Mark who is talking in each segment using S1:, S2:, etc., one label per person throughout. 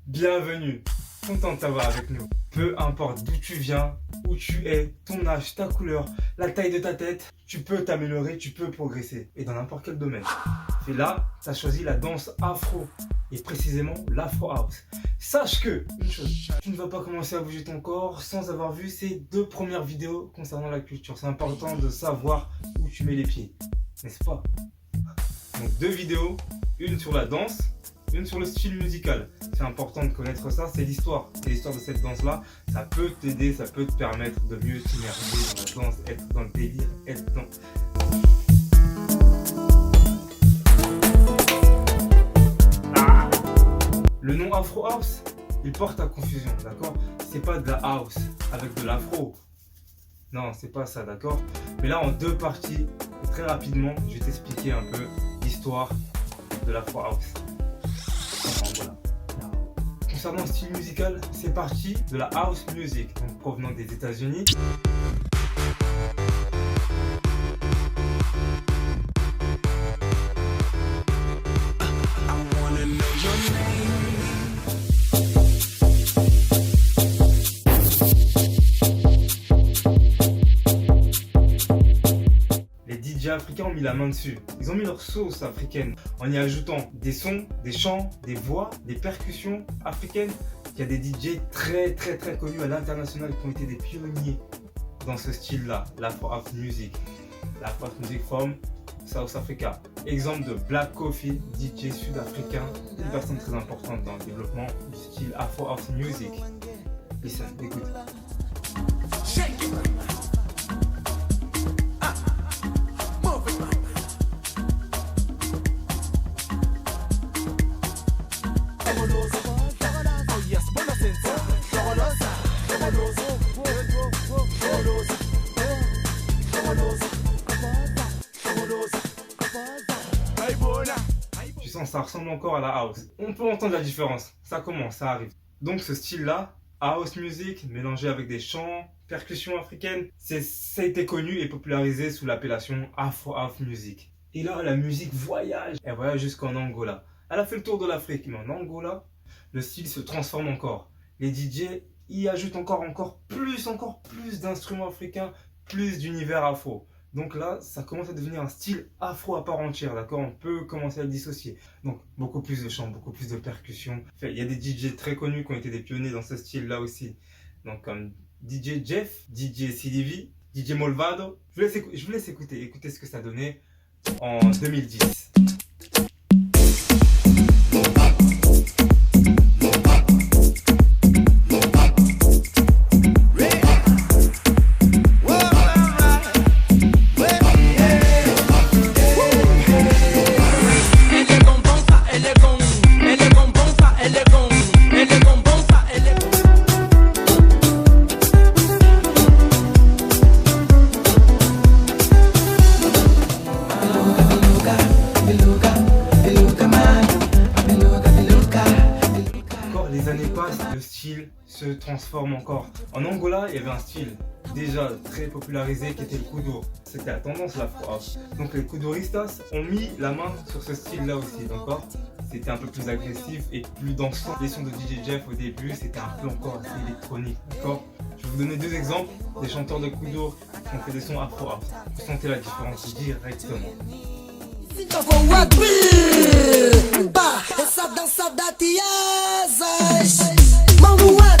S1: Bienvenue, content de t'avoir avec nous. Peu importe d'où tu viens, où tu es, ton âge, ta couleur, la taille de ta tête, tu peux t'améliorer, tu peux progresser. Et dans n'importe quel domaine. Et là, tu as choisi la danse afro, et précisément l'afro house. Sache que, une chose, tu ne vas pas commencer à bouger ton corps sans avoir vu ces 2 premières vidéos concernant la culture. C'est important de savoir où tu mets les pieds, n'est-ce pas? Donc 2 vidéos, une sur la danse, une sur le style musical. C'est important de connaître ça, c'est l'histoire. C'est l'histoire de cette danse-là. Ça peut t'aider, ça peut te permettre de mieux t'immerger dans la danse, être dans le délire, être dans... Le nom Afro House, il porte à confusion, d'accord? C'est pas de la house avec de l'afro. Non, c'est pas ça, d'accord? Mais là, en 2 parties, très rapidement, je vais t'expliquer un peu l'histoire de l'Afro House. Voilà. Concernant le style musical, c'est parti de la house music, donc provenant des États-Unis. Africains ont mis la main dessus. Ils ont mis leur sauce africaine en y ajoutant des sons, des chants, des voix, des percussions africaines. Il y a des DJ très connus à l'international qui ont été des pionniers dans ce style-là, l'Afro House Music. L'Afro House Music from South Africa. Exemple de Black Coffee, DJ sud-africain, une personne très importante dans le développement du style Afro House Music. Listen, écoute. Tu sens, ça ressemble encore à la house. On peut entendre la différence. Ça commence, ça arrive. Donc ce style-là, house music, mélangé avec des chants, percussions africaines, ça a été connu et popularisé sous l'appellation Afro House Music. Et là, la musique voyage. Elle voyage jusqu'en Angola. Elle a fait le tour de l'Afrique, mais en Angola, le style se transforme encore. Les DJ y ajoutent encore plus d'instruments africains, plus d'univers afro. Donc là, ça commence à devenir un style afro à part entière, d'accord? On peut commencer à le dissocier. Donc, beaucoup plus de chants, beaucoup plus de percussions. Il y a des DJ très connus qui ont été des pionniers dans ce style-là aussi. Donc, comme DJ Jeff, DJ CDV, DJ Molvado. Je vous laisse écouter ce que ça donnait en 2010. Le style se transforme encore. En Angola, il y avait un style déjà très popularisé qui était le kuduro. C'était la tendance l'afro house. Donc les kuduristas ont mis la main sur ce style-là aussi, d'accord? C'était un peu plus agressif et plus dansant. Les sons de DJ Jeff au début, c'était un peu encore assez électronique, d'accord? Je vais vous donner 2 exemples des chanteurs de kuduro qui ont fait des sons afro house. Vous sentez la différence directement.
S2: Eu vou abrir essa dança da tiesas. Mão no ar,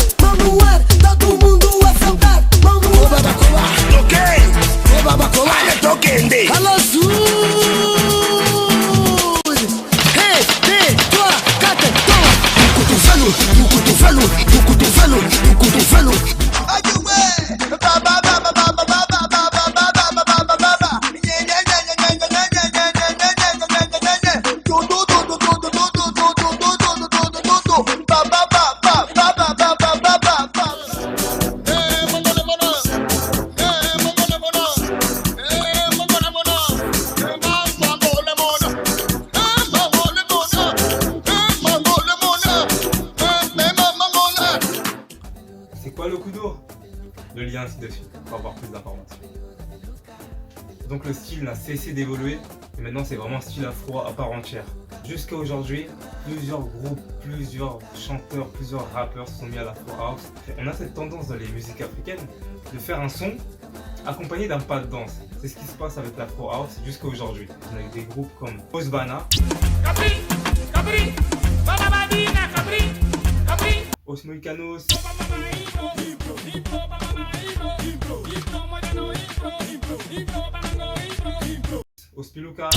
S2: todo mundo a saltar. Mão no ar,
S3: toquei, olha toquende.
S2: Alô Azul, hey, vem, tua cata, toma. Do cotovelo. Ai que ué,
S1: avoir plus d'informations. Donc le style n'a cessé d'évoluer et maintenant c'est vraiment un style afro à part entière. Jusqu'à aujourd'hui, plusieurs groupes, plusieurs chanteurs, plusieurs rappeurs se sont mis à l'afro house. On a cette tendance dans les musiques africaines de faire un son accompagné d'un pas de danse. C'est ce qui se passe avec l'afro house jusqu'à aujourd'hui. On a des groupes comme Osbana, Os Mohicanos, Os Pilucas.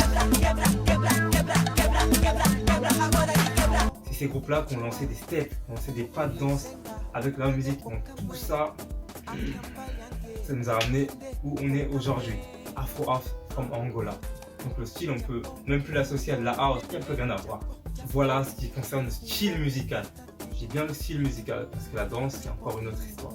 S1: C'est ces groupes-là qui ont lancé des steps, qui ont lancé des pas de danse avec la musique. Donc tout ça, ça nous a ramené où on est aujourd'hui. Afro House from Angola. Donc le style, on peut même plus l'associer à de la house, il n'y a plus rien à voir. Voilà ce qui concerne le style musical. J'ai bien le style musical parce que la danse, c'est encore une autre histoire.